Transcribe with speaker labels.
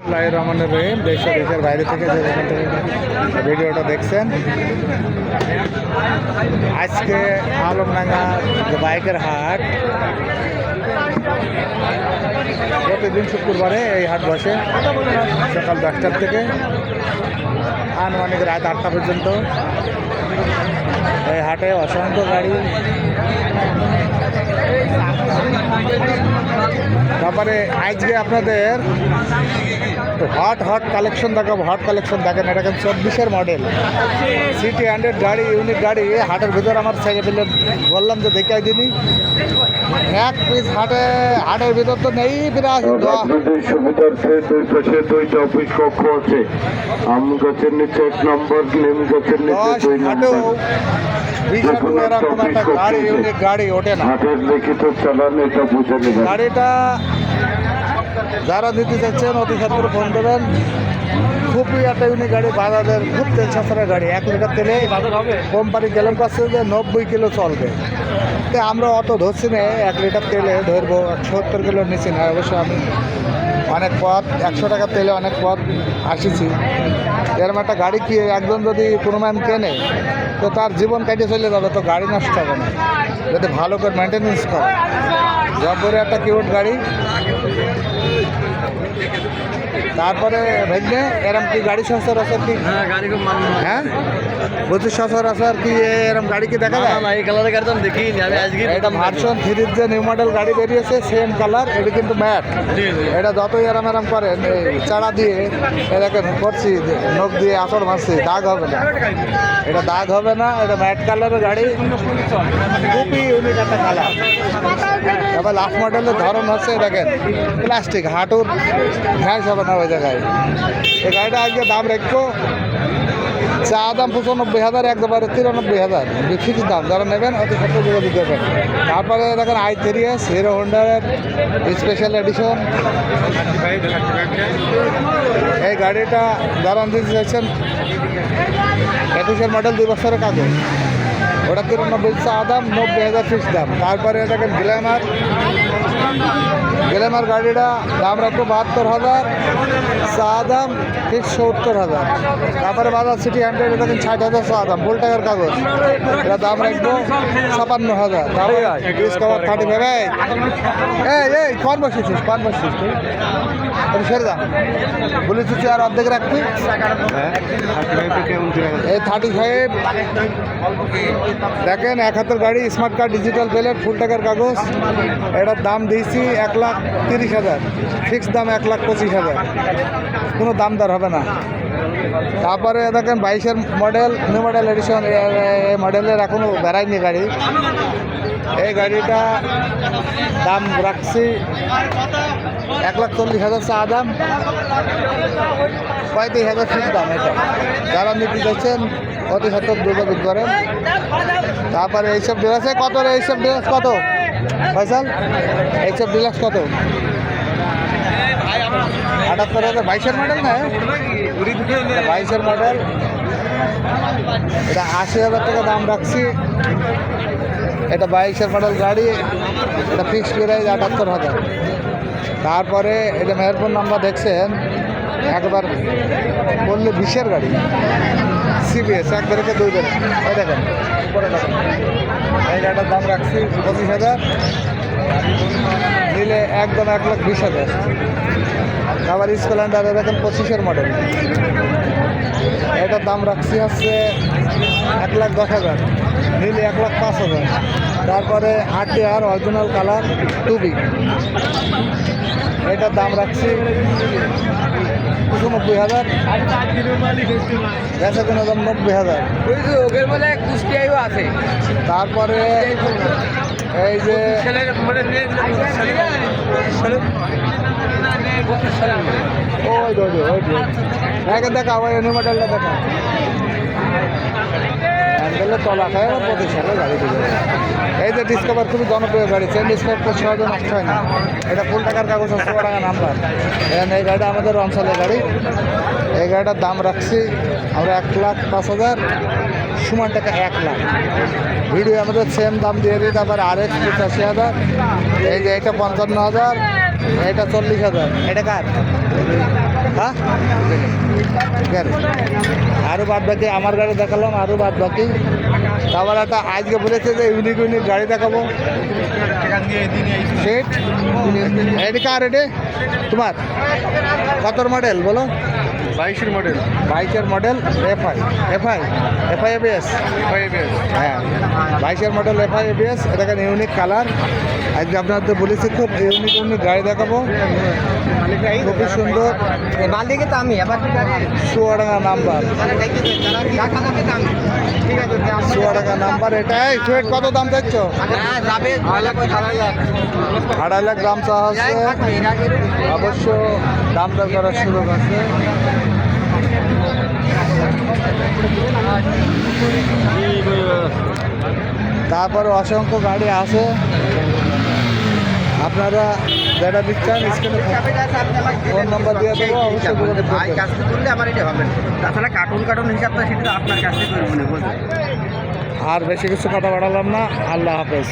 Speaker 1: রহমানের রহিম, দেশ ও দেশের বাইরে থেকে যে যেখান থেকে ভিডিওটা দেখছেন, আজকে আলমডাঙ্গা যে বাইকের হাট, প্রতিদিন শুক্রবারে এই হাট বসে সকাল 10টার থেকে আনুমানিক রাত 8টা পর্যন্ত। এই হাটে অসংখ্য গাড়ি, তারপরে আজকে আপনাদের হট কালেকশন দেখাবো। হট কালেকশন দেখেন, এটা কিন্তু 24-এর মডেল সিটি 100 গাড়ি, ইউনিক গাড়ি। হাটের ভিতর আমার ছেলে পেলে বললাম যে দেখে দিনই এক পিস হাটের ভিতর তো নেই।
Speaker 2: সুবিধার্থে দুই পাশে দুইটা অফিস কক্ষ আছে। আম গাছের নিচে 1 নম্বর, নিম গাছের নিচে 2 নম্বর।
Speaker 1: গাড়ি ইউনিক গাড়ি ওঠে না।
Speaker 2: হাটের লিখিত চালান এটা বুঝে নেবেন।
Speaker 1: গাড়িটা যারা নিতে চাচ্ছেন অতি সত্তর ফোন দেবেন। খুবই একটা ইউনিক গাড়ি, বাজারের খুব তেল সাশ্রয়ের গাড়ি। 1 লিটার তেলে কোম্পানি গেলাম কাছে যে 90 কিলো চলবে। তো আমরা অত ধরছি না, 1 লিটার তেলে ধরবো 70 কিলোর নিচে না। অবশ্য আমি অনেক পথ 100 টাকা তেলে অনেক পথ আসিছি। এরকম একটা গাড়ি কি একজন যদি কোনো ম্যান কেনে তো তার জীবন কাটিয়ে চলে যাবে, তো গাড়ি নষ্ট হবে না যদি ভালো করে মেনটেন্যান্স করে। জব্বরে একটা কিউট গাড়ি। তারপরে ভেজনে এরম কি গাড়ি সচরাচর কি? হ্যাঁ বলছি সচরাচর কি এরম গাড়ি কি দেখা যায়?
Speaker 3: এই কালারের গাড়ি তো আমি দেখিনি। আমি আজকে
Speaker 1: এটা ভার্সন 3 যে নিউ মডেল গাড়ি বেরিয়েছে, সেম কালার। এটা কিন্তু ম্যাট। এটা যতই এরম করেন চাড়া দিয়ে এটাকে করছি, নখ দিয়ে আঁচড় মারছি, দাগ হবে না। এটা দাগ হবে না, এটা ম্যাট কালারের গাড়ি, খুবই ইউনিক একটা কালার। এবার লাস্ট মডেলের ধরন হচ্ছে দেখেন প্লাস্টিক, হাঁটুর ঘ্যাস হবে না ওই জায়গায়। এই গাড়িটা আজকে দাম রাখবো, চা দাম 95,000, একবারে 93,000 ফিক্স দাম। যারা নেবেন অতি সত্তর যোগাযোগ করবেন। তারপরে দেখেন i3s হিরো হোন্ডার স্পেশাল এডিশন। এই গাড়িটা যারা দিতে চাইছেন 21-এর মডেল, 2 বছরের কাগজ। ওটা 93 চা দাম, 90,000 ফিক্স দাম। তারপরে দেখেন গ্ল্যামার গাড়িটা দাম রাখবো 72,000, চা দাম ফিক্স 70,000। তারপরে বাজাজ সিটি 100 দেখেন 60,000 চা দাম, ফুল টাকার কাগজ। এটা দাম রাখবো 56,000। তারপরে 35 এই কোন বসেছিস সেরে দাম বলেছি আর অর্ধেক রাখবি। এই 35 দেখেন 71 গাড়ি, স্মার্ট কার্ড, ডিজিটাল প্লেট, ফুল টাকার কাগজ। এটার দাম দিয়েছি 1,30,000, ফিক্স দাম 1,25,000, কোনো দাম দর হবে না। তারপরে দেখেন 22-এর মডেল, নিউ মডেল এডিশন। এই মডেলের এখনও বেড়ায়নি গাড়ি। এই গাড়িটা দাম রাখছি 1,40,000 চা দাম, 35,000 ফিক্স দাম। এটা যারা নিতে চাইছেন অতি সত্তর যোগাযোগ করেন। তারপরে এইসব ডিলাক্সে কত রে? এইসব ডিলাক্স কত ফয়সাল? এইসব ডিলাক্স কত? 78,000। 22-এর মডেল না, 22-এর মডেল। এটা 80,000 টাকা দাম রাখছি। এটা 22-এর মডেল গাড়ি, এটা ফিক্সড প্রাইস 78,000। তারপরে এটা মেহেরপুর নাম্বার দেখছেন, একবার বললে 20-এর গাড়ি, সিবিএস 1 বেরোকে 2 বেরো। এই দেখেন উপরে দেখেন, এই গাড়িটার দাম রাখছি 25,000, নিলে একদম 1,20,000। আবার স্প্লেন্ডারে দেখেন 25-এর মডেল, এটার দাম রাখছি হচ্ছে 1,10,000, নিলে 1,05,000। তারপরে RTR অরিজিনাল কালার 2B, এটার দাম রাখছি 90,000, বেচা কোনো দাম 90,000। তারপরে এই যে দেখা ওই মডেলটা দেখা হ্যান্ডেলের তলা খায় 25 সালে গাড়ি দিবে। এই যে ডিসকভার খুবই জনপ্রিয় গাড়ি, চেন ডিসকভার তো সহজে নষ্ট হয় না। এটা ফুল টাকার কাগজ, 100 টাকা নাম্বার। এই গাড়িটা আমাদের অঞ্চলের গাড়ি। এই গাড়িটার দাম রাখছি আমরা 1,05,000, সমান টাকা 1 লাখ। ভিডিও আমাদের সেম দাম দিয়ে দিই। তারপরে RX 85,000। এই যে এটা 55,000, এটা 40,000। এটা কার? হ্যাঁ হ্যাঁ গাড়ি আরও বাদ বাকি আমার গাড়ি দেখালাম, আরও বাদ বাকি। তারপর একটা আজকে বলেছে যে ইউনিক ইউনিক গাড়ি দেখাবো। সেট এটি কার এটি তোমার কতর মডেল বলো?
Speaker 3: 22-এর মডেল।
Speaker 1: 22-এর মডেল এফআই এবিএস। হ্যাঁ 22-এর মডেল এফআই এবিএস। এটা দেখেন ইউনিক কালার। আজকে আপনাদের বলেছি খুব ইউনিক ইউনিক গাড়ি দেখাবো, খুবই সুন্দর।
Speaker 3: মালিকে তো আমি আবার
Speaker 1: চুয়াডাঙ্গা নাম্বার, চুয়াডাঙ্গা নাম্বার। এটাই সুয়েট কত দাম দেখছো? 2.5 লাখ দাম চাওয়া হচ্ছে। অবশ্য দাম দর করার সুযোগ আছে। তারপরে অসংখ্য গাড়ি আছে, আপনারা যেটা দিচ্ছেন স্ক্রিনে ফোন নাম্বার দিয়ে দেবো, অবশ্যই যোগাযোগ করবেন।
Speaker 3: কাজটা করলে আমার এটা হবে না। তাছাড়া কার্টুন হিসাবটা সেটা আপনার কাছে করবো না।
Speaker 1: আর বেশি কিছু কথা বাড়ালাম না। আল্লাহ হাফেজ।